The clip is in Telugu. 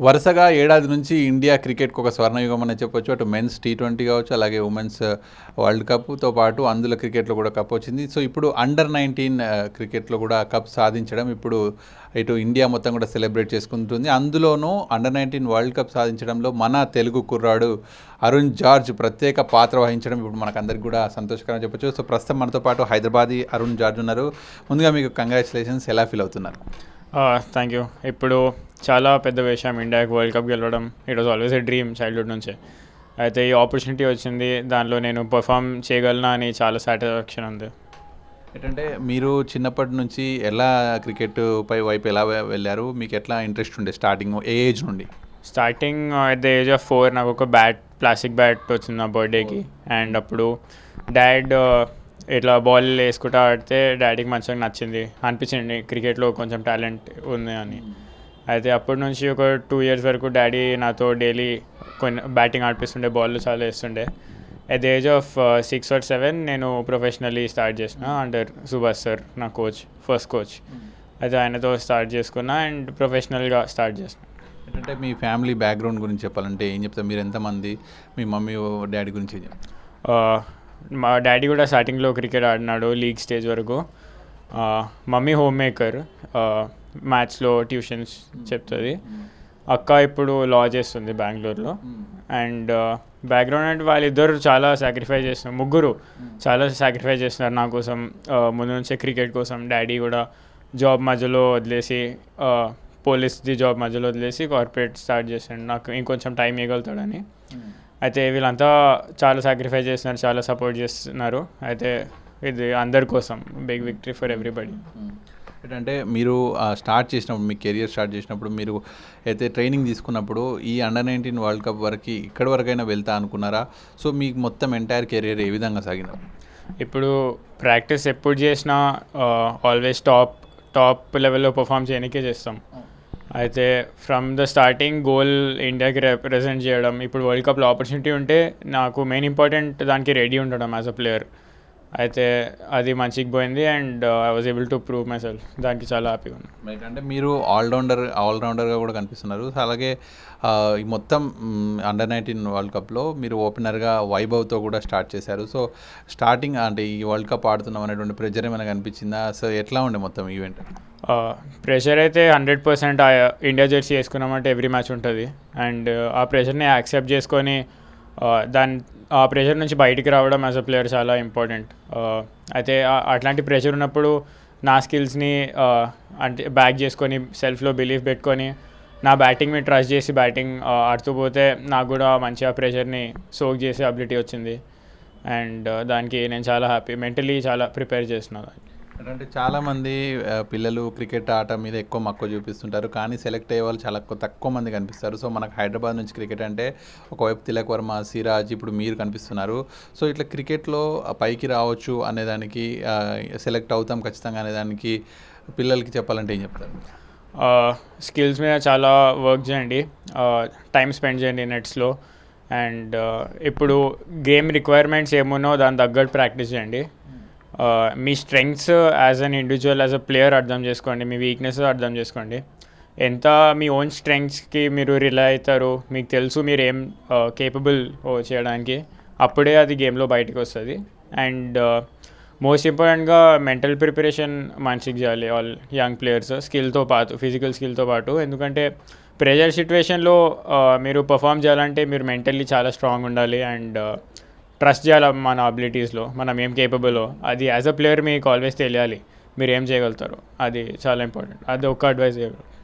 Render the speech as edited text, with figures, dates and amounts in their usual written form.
వరుసగా ఏడాది నుంచి ఇండియా క్రికెట్‌కి ఒక స్వర్ణయుగం అనే చెప్పొచ్చు. అటు మెన్స్ టీ20 కావచ్చు, అలాగే ఉమెన్స్ వరల్డ్ కప్‌తో పాటు అందులో క్రికెట్‌లో కూడా కప్ వచ్చింది. సో, ఇప్పుడు అండర్-19 క్రికెట్‌లో కూడా కప్ సాధించడం ఇప్పుడు ఇటు ఇండియా మొత్తం కూడా సెలబ్రేట్ చేసుకుంటుంది. అందులోనూ అండర్-19 వరల్డ్ కప్ సాధించడంలో మన తెలుగు కుర్రాడు అరుణ్ జార్జ్ ప్రత్యేక పాత్ర వహించడం ఇప్పుడు మనకందరికి కూడా సంతోషకరం అని చెప్పొచ్చు. సో, ప్రస్తుతం మనతో పాటు హైదరాబాదీ అరుణ్ జార్జ్ ఉన్నారు. ముందుగా మీకు కంగ్రాచ్యులేషన్స్. ఎలా ఫీల్ అవుతున్నారు? Thank you. ఇప్పుడు చాలా పెద్ద విషయం ఇండియాకి వరల్డ్ కప్ గెలవడం. It was always a dream childhood నుంచే. అయితే ఈ ఆపర్చునిటీ వచ్చింది, దానిలో నేను పర్ఫామ్ చేయగలనా అని చాలా సాటిస్ఫాక్షన్ ఉంది. ఏంటంటే మీరు చిన్నప్పటి నుంచి ఎలా క్రికెట్ వైపు ఎలా వెళ్ళారు? మీకు ఎట్లా ఇంట్రెస్ట్ ఉండే స్టార్టింగ్ ఏ ఏజ్ నుండి? Starting at the age of 4 నాకు ఒక ప్లాస్టిక్ బ్యాట్ వచ్చింది నా బర్త్డేకి. అండ్ అప్పుడు డాడ్ ఇట్లా బాల్ వేసుకుంటా ఆడితే డాడీకి మంచిగా నచ్చింది, అనిపించింది క్రికెట్లో కొంచెం టాలెంట్ ఉంది అని. అయితే అప్పటి నుంచి ఒక 2 years వరకు డాడీ నాతో డైలీ కొన్ని బ్యాటింగ్ ఆడిపిస్తుండే, బాల్ చాలా వేస్తుండే. At the age of 6 or 7 నేను ప్రొఫెషనల్లీ స్టార్ట్ చేసిన అండర్ సుభాష్ సార్, నా ఫస్ట్ కోచ్. అయితే ఆయనతో స్టార్ట్ చేసుకున్నా అండ్ ప్రొఫెషనల్గా స్టార్ట్ చేసిన. ఏంటంటే మీ ఫ్యామిలీ బ్యాక్గ్రౌండ్ గురించి చెప్పాలంటే ఏం చెప్తారు? మీరు ఎంతమంది? మీ మమ్మీ డాడీ గురించి ఏం చెప్తారు? మా డాడీ కూడా స్టార్టింగ్లో క్రికెట్ ఆడినాడు లీగ్ స్టేజ్ వరకు. మమ్మీ హోమ్ మేకర్, మ్యాథ్స్లో ట్యూషన్స్ చెప్తుంది. అక్క ఇప్పుడు లా చేస్తుంది బెంగళూరులో. అండ్ బ్యాక్గ్రౌండ్ అంటే వాళ్ళిద్దరు చాలా సాక్రిఫైస్ చేస్తున్నారు, ముగ్గురు చాలా సాక్రిఫైస్ చేస్తున్నారు నా కోసం. ముందు నుంచే క్రికెట్ కోసం డాడీ కూడా జాబ్ మధ్యలో వదిలేసి, పోలీస్ది జాబ్ మధ్యలో వదిలేసి కార్పొరేట్ స్టార్ట్ చేశాడు, నాకు ఇంకొంచెం టైం ఇవ్వగలుగుతాడని. అయితే వీళ్ళంతా చాలా సాక్రిఫైస్ చేస్తున్నారు, చాలా సపోర్ట్ చేస్తున్నారు. అయితే ఇది అందరి కోసం బిగ్ విక్టరీ ఫర్ ఎవ్రీబడి. ఏంటంటే మీరు స్టార్ట్ చేసినప్పుడు, మీ కెరియర్ స్టార్ట్ చేసినప్పుడు, మీరు అయితే ట్రైనింగ్ తీసుకున్నప్పుడు ఈ అండర్-19 వరల్డ్ కప్ వరకు ఇక్కడి వరకైనా వెళ్తా అనుకున్నారా? సో మీకు మొత్తం ఎంటైర్ కెరియర్ ఏ విధంగా సాగింది? ఇప్పుడు ప్రాక్టీస్ ఎప్పుడు చేసినా ఆల్వేస్ టాప్ లెవెల్లో పర్ఫామ్ చేయడానికే చేస్తాం. అయితే ఫ్రమ్ ద స్టార్టింగ్ గోల్ ఇండియాకి రిప్రజెంట్ చేయడం. ఇప్పుడు వరల్డ్ కప్లో ఆపర్చునిటీ ఉంటే నాకు మెయిన్ ఇంపార్టెంట్ దానికి రెడీ ఉండడం యాజ్ అ ప్లేయర్. అయితే అది మంచిగా పోయింది and I was able to prove my self. దానికి చాలా హ్యాపీగా ఉంది. రైట్. అంటే మీరు ఆల్రౌండర్గా కూడా కనిపిస్తున్నారు. అలాగే ఈ మొత్తం అండర్-19 వరల్డ్ కప్లో మీరు ఓపెనర్గా వైభవ్తో కూడా స్టార్ట్ చేశారు. సో స్టార్టింగ్ అంటే ఈ వరల్డ్ కప్ ఆడుతున్నాం అనేటువంటి ప్రెజర్ ఏమైనా కనిపించిందా? సో ఎట్లా ఉండే మొత్తం ఈవెంట్? ప్రెషర్ అయితే 100% ఇండియా జెర్సీ వేసుకున్నామంటే ఎవ్రీ మ్యాచ్ ఉంటుంది. అండ్ ఆ ప్రెషర్ని యాక్సెప్ట్ చేసుకొని ఆ ప్రెషర్ నుంచి బయటికి రావడం యాజ్ అ ప్లేయర్ చాలా ఇంపార్టెంట్. అయితే అట్లాంటి ప్రెషర్ ఉన్నప్పుడు నా స్కిల్స్ని అంటే బ్యాక్ చేసుకొని, సెల్ఫ్లో బిలీఫ్ పెట్టుకొని, నా బ్యాటింగ్ మీద ట్రస్ట్ చేసి బ్యాటింగ్ ఆడుతూ పోతే నాకు కూడా మంచిగా ప్రెషర్ని సోక్ చేసే అబిలిటీ వచ్చింది. అండ్ దానికి నేను చాలా హ్యాపీ, మెంటలీ చాలా ప్రిపేర్ చేస్తున్నాను. అంటే చాలామంది పిల్లలు క్రికెట్ ఆట మీద ఎక్కువ మక్కువ చూపిస్తుంటారు, కానీ సెలెక్ట్ అయ్యే వాళ్ళు చాలా తక్కువ మంది కనిపిస్తారు. సో మనకు హైదరాబాద్ నుంచి క్రికెట్ అంటే ఒకవైపు తిలక్ వర్మ, సిరాజ్, ఇప్పుడు మీరు కనిపిస్తున్నారు. సో ఇట్లా క్రికెట్లో పైకి రావచ్చు అనేదానికి, సెలెక్ట్ అవుతాం ఖచ్చితంగా అనేదానికి పిల్లలకి చెప్పాలంటే ఏం చెప్తారు? స్కిల్స్ మీద చాలా వర్క్ చేయండి, టైం స్పెండ్ చేయండి నెట్స్లో. అండ్ ఇప్పుడు గేమ్ రిక్వైర్మెంట్స్ ఏమున్నో దాని తగ్గట్టు ప్రాక్టీస్ చేయండి. మీ strengths as an individual, as a player అర్థం చేసుకోండి, మీ వీక్నెస్ అర్థం చేసుకోండి. ఎంత మీ ఓన్ స్ట్రెంగ్స్కి మీరు రిలై అవుతారు, మీకు తెలుసు మీరు ఏం కేపబుల్ చేయడానికి, అప్పుడే అది గేమ్లో బయటకు వస్తుంది. అండ్ మోస్ట్ ఇంపార్టెంట్గా మెంటల్ ప్రిపరేషన్ మంచిగా చేయాలి ఆల్ యంగ్ ప్లేయర్స్, స్కిల్తో పాటు, ఫిజికల్ స్కిల్తో పాటు. ఎందుకంటే ప్రెజర్ సిచ్యువేషన్లో మీరు పర్ఫామ్ చేయాలంటే మీరు మెంటల్లీ చాలా స్ట్రాంగ్ ఉండాలి అండ్ ట్రస్ట్ చేయాలి మన అబిలిటీస్లో, మనం ఏం కేపబుల్లో. అది యాజ్ అ ప్లేయర్ మీకు ఆల్వేస్ తెలియాలి మీరు ఏం చేయగలుగుతారు, అది చాలా ఇంపార్టెంట్. అది ఒక అడ్వైస్ చేయగలరు.